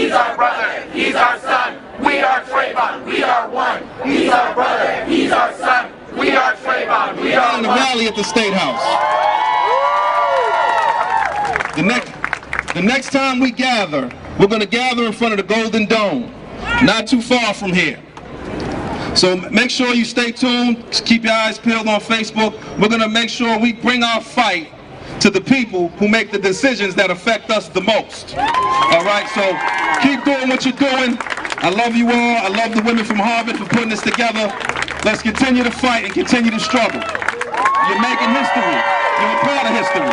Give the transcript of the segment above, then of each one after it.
He's our brother. He's our son. We are Trayvon. We are one. He's our brother. He's our son. We are Trayvon. We are one. The rally at the State House. The next time we gather, we're going to gather in front of the Golden Dome, not too far from here. So make sure you stay tuned, keep your eyes peeled on Facebook. We're going to make sure we bring our fight to the people who make the decisions that affect us the most. All right, so keep doing what you're doing. I love you all. I love the women from Harvard for putting this together. Let's continue to fight and continue to struggle. You're making history. You're a part of history.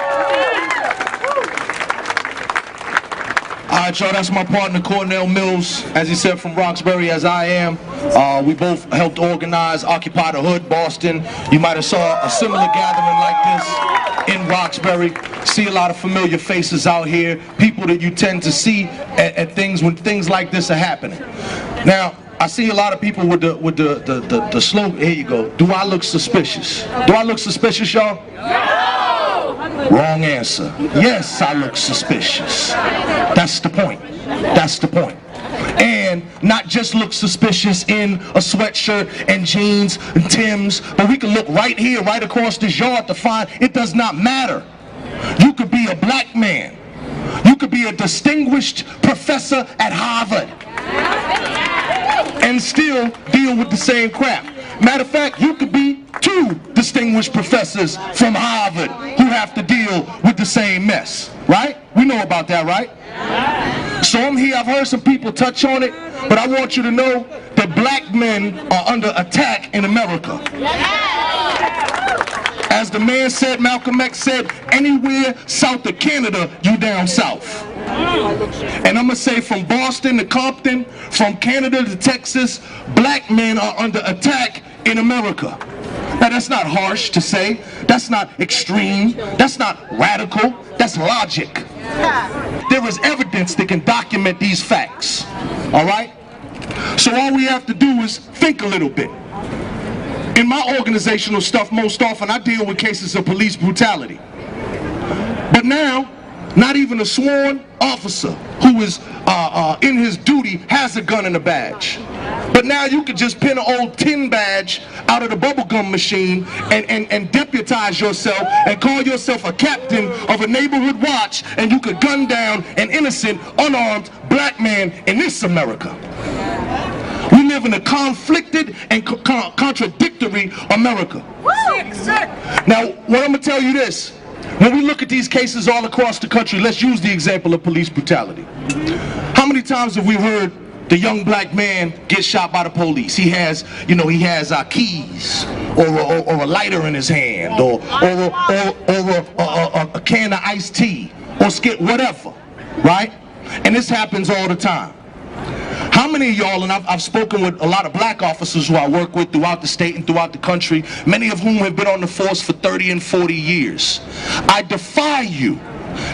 All right, y'all, that's my partner, Cornell Mills, as he said, from Roxbury, as I am. We both helped organize Occupy the Hood, Boston. You might have saw a similar gathering like this in Roxbury. See a lot of familiar faces out here, people that you tend to see at things when things like this are happening. Now, I see a lot of people with the slogan. Here you go. Do I look suspicious? Do I look suspicious, y'all? Wrong answer. Yes, I look suspicious. That's the point. That's the point. And not just look suspicious in a sweatshirt and jeans and Timbs, but we can look right here, right across this yard to find it does not matter. You could be a black man. You could be a distinguished professor at Harvard and still deal with the same crap. Matter of fact, you could be two distinguished professors from Harvard who have to deal with the same mess, right? We know about that, right? So I'm here, I've heard some people touch on it, but I want you to know that black men are under attack in America. As the man said, Malcolm X said, anywhere south of Canada, you down south. And I'm going to say from Boston to Compton, from Canada to Texas, black men are under attack in America. Now that's not harsh to say, that's not extreme, that's not radical, that's logic. There is evidence that can document these facts, all right? So all we have to do is think a little bit. In my organizational stuff, most often I deal with cases of police brutality. But now, not even a sworn officer who is in his duty has a gun and a badge. But now you could just pin an old tin badge out of the bubblegum machine and deputize yourself and call yourself a captain of a neighborhood watch, and you could gun down an innocent, unarmed black man in this America. We live in a conflicted and contradictory America. Now, what I'm going to tell you this. When we look at these cases all across the country, let's use the example of police brutality. How many times have we heard the young black man get shot by the police? He has, you know, he has keys or a lighter in his hand or a can of iced tea or whatever, right? And this happens all the time. How many of y'all, and I've spoken with a lot of black officers who I work with throughout the state and throughout the country, many of whom have been on the force for 30 and 40 years. I defy you,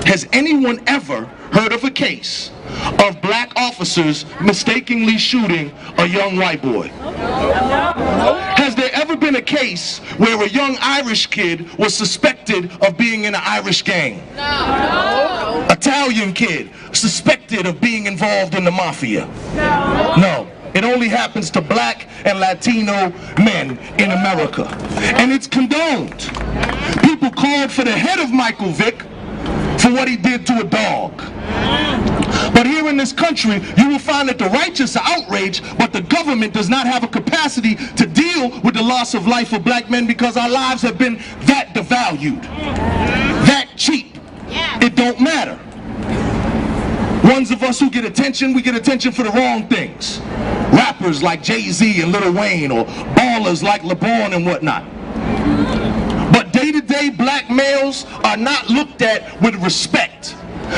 has anyone ever heard of a case of black officers mistakenly shooting a young white boy? Has there ever been a case where a young Irish kid was suspected of being in an Irish gang? No. Italian kid suspected of being involved in the mafia? No. It only happens to black and Latino men in America. And it's condoned. People called for the head of Michael Vick for what he did to a dog. But here in this country, you will find that the righteous are outraged, but the government does not have a capacity to deal with the loss of life of black men because our lives have been that devalued, that cheap. It don't matter. Ones of us who get attention, we get attention for the wrong things. Rappers like Jay-Z and Lil Wayne, or ballers like LeBron and whatnot. But day-to-day black males are not looked at with respect.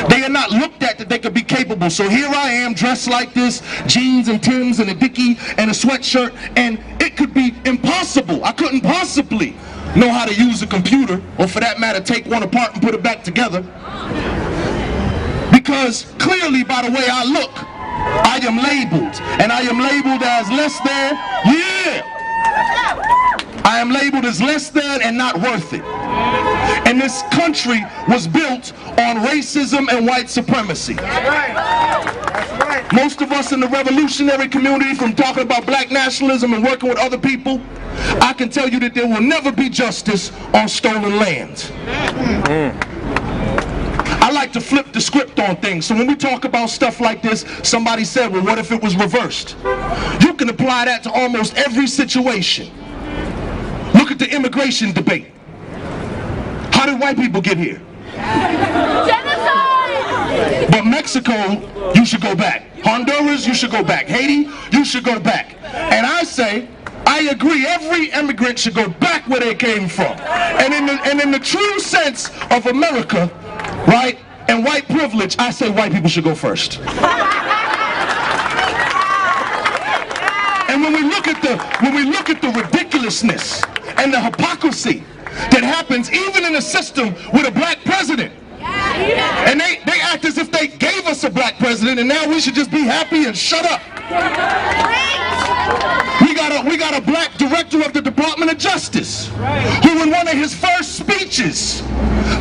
They are not looked at that they could be capable. So here I am dressed like this, jeans and Timbs and a dickie and a sweatshirt, and it could be impossible. I couldn't possibly know how to use a computer, or for that matter, take one apart and put it back together. Because clearly by the way I look, I am labeled. And I am labeled as less than, I am labeled as less than and not worth it. And this country was built on racism and white supremacy. most of us in the revolutionary community, from talking about black nationalism and working with other people, I can tell you that there will never be justice on stolen land. I like to flip the script on things. So when we talk about stuff like this, somebody said, well, what if it was reversed? You can apply that to almost every situation. Look at the immigration debate. How did white people get here? Genocide! But Mexico, you should go back. Honduras, you should go back. Haiti, you should go back. And I say, I agree, every immigrant should go back where they came from. And in the true sense of America, right, and white privilege, I say white people should go first. And when we look at the ridiculousness and the hypocrisy that happens even in a system with a black president, and they act as if they gave us a black president and now we should just be happy and shut up. We got a black director of the Department of Justice who in one of his first speeches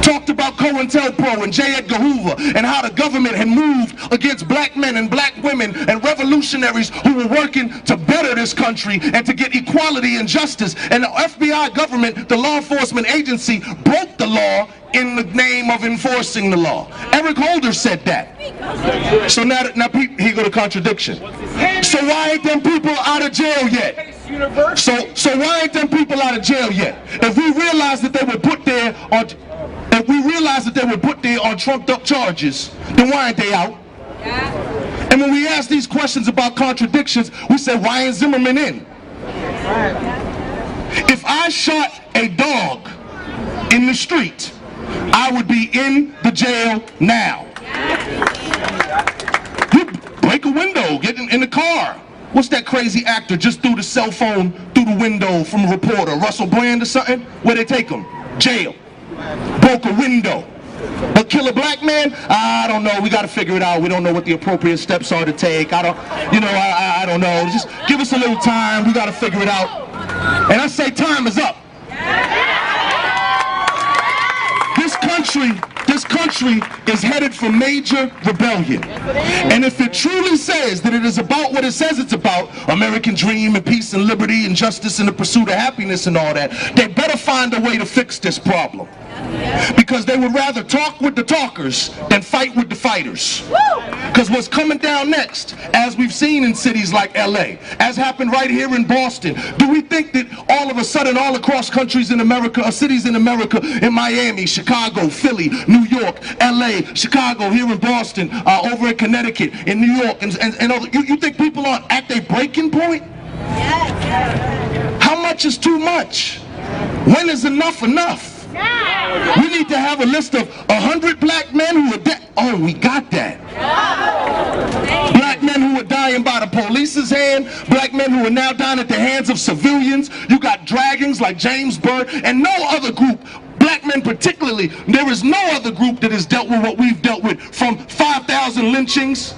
talked about COINTELPRO and J. Edgar Hoover and how the government had moved against black men and black women and revolutionaries who were working to better this country and to get equality and justice. And the FBI government, the law enforcement agency, broke the law in the name of enforcing the law. Eric Holder said that. So now here go the contradiction. So why ain't them people out of jail yet? So why ain't them people out of jail yet? If we realize that they were put there on trumped up charges, then why ain't they out? And when we ask these questions about contradictions, we say, why ain't Zimmerman in? If I shot a dog in the street, I would be in the jail now. You break a window, get in the car. What's that crazy actor just threw the cell phone through the window from a reporter, Russell Brand or something? Where they take him? Jail. Broke a window. But kill a black man? I don't know. We got to figure it out. We don't know what the appropriate steps are to take. I don't know. Just give us a little time. We got to figure it out. And I say time is up. This country is headed for major rebellion. And if it truly says that it is about what it says it's about, American dream and peace and liberty and justice and the pursuit of happiness and all that, they better find a way to fix this problem. Because they would rather talk with the talkers than fight with the fighters. Because what's coming down next, as we've seen in cities like LA, as happened right here in Boston, do we think that all of a sudden all across countries in America, or cities in America, in Miami, Chicago, Philly, New York, LA, Chicago, here in Boston, over in Connecticut, in New York, and other, you think people aren't at their breaking point? How much is too much? When is enough enough? We need to have a list of 100 black men who are dead. Oh, we got that. Black men who are dying by the police's hand. Black men who are now dying at the hands of civilians. You got dragons like James Byrd and no other group. Black men particularly, there is no other group that has dealt with what we've dealt with, from 5,000 lynchings.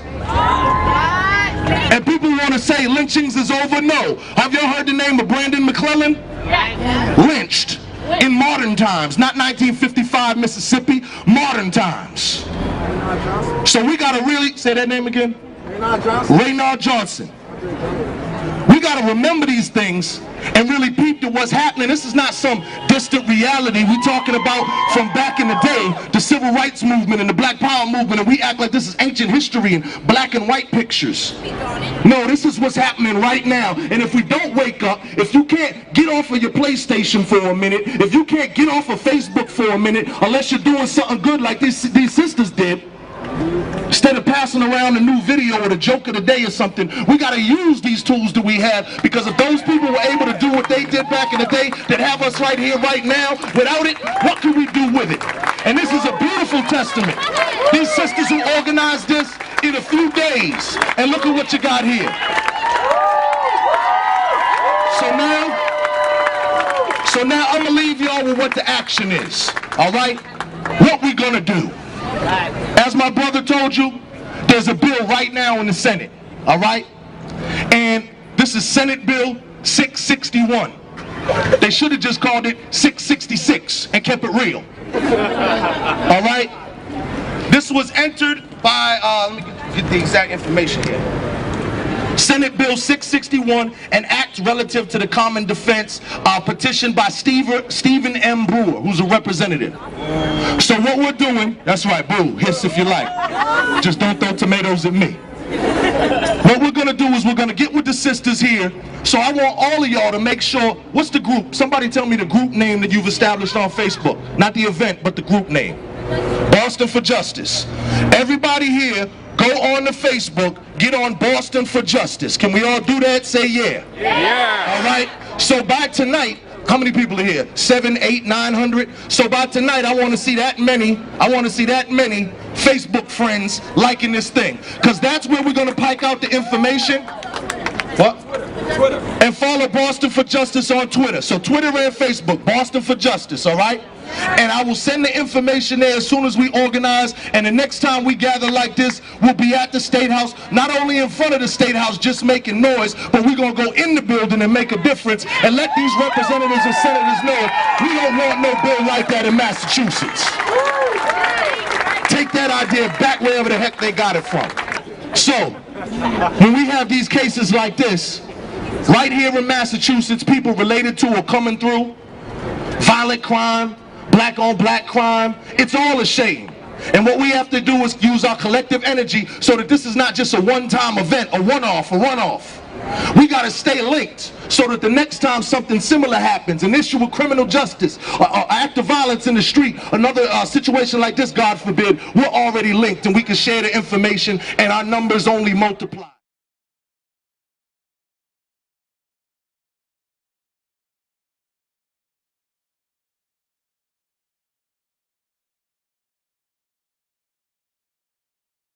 And people want to say lynchings is over. No. Have y'all heard the name of Brandon McClellan? Lynched. In modern times, not 1955 Mississippi, modern times. So we gotta really, say that name again? Raynard Johnson. We gotta remember these things and really peep to what's happening. This is not some distant reality. We're talking about from back in the day, the civil rights movement and the black power movement, and we act like this is ancient history and black and white pictures. No, this is what's happening right now. And if we don't wake up, if you can't get off of your PlayStation for a minute, if you can't get off of Facebook for a minute, unless you're doing something good like these sisters did, instead of passing around a new video or the joke of the day or something, we got to use these tools that we have, because if those people were able to do what they did back in the day that have us right here, right now, without it, what can we do with it? And this is a beautiful testament. These sisters who organized this in a few days, and look at what you got here. So now I'm going to leave y'all with what the action is, all right? What we going to do. As my brother told you, there's a bill right now in the Senate, all right? And this is Senate Bill 661. They should have just called it 666 and kept it real. All right? This was entered by, let me get get the exact information here. Senate Bill 661, an act relative to the common defense, petitioned by Stephen M. Brewer, who's a representative. So what we're doing, that's right, boo, hiss if you like. Just don't throw tomatoes at me. What we're gonna do is we're gonna get with the sisters here. So I want all of y'all to make sure, what's the group? Somebody tell me the group name that you've established on Facebook. Not the event, but the group name. Boston for Justice. Everybody here, go on to Facebook, get on Boston for Justice. Can we all do that? Say yeah. Yeah. All right. So by tonight, how many people are here? 700, 800, 900. So by tonight, I want to see that many. I want to see that many Facebook friends liking this thing, because that's where we're going to pike out the information. What? Twitter. And follow Boston for Justice on Twitter. So Twitter and Facebook, Boston for Justice. All right. And I will send the information there as soon as we organize, and the next time we gather like this, we'll be at the State House, not only in front of the State House just making noise, but we're going to go in the building and make a difference and let these representatives and senators know we don't want no bill like that in Massachusetts. Take that idea back wherever the heck they got it from. So, when we have these cases like this, right here in Massachusetts, people related to or coming through, violent crime, black on black crime, it's all a shame. And what we have to do is use our collective energy so that this is not just a one-time event, a one-off, a runoff. We got to stay linked so that the next time something similar happens, an issue with criminal justice, or act of violence in the street, another situation like this, God forbid, we're already linked and we can share the information and our numbers only multiply.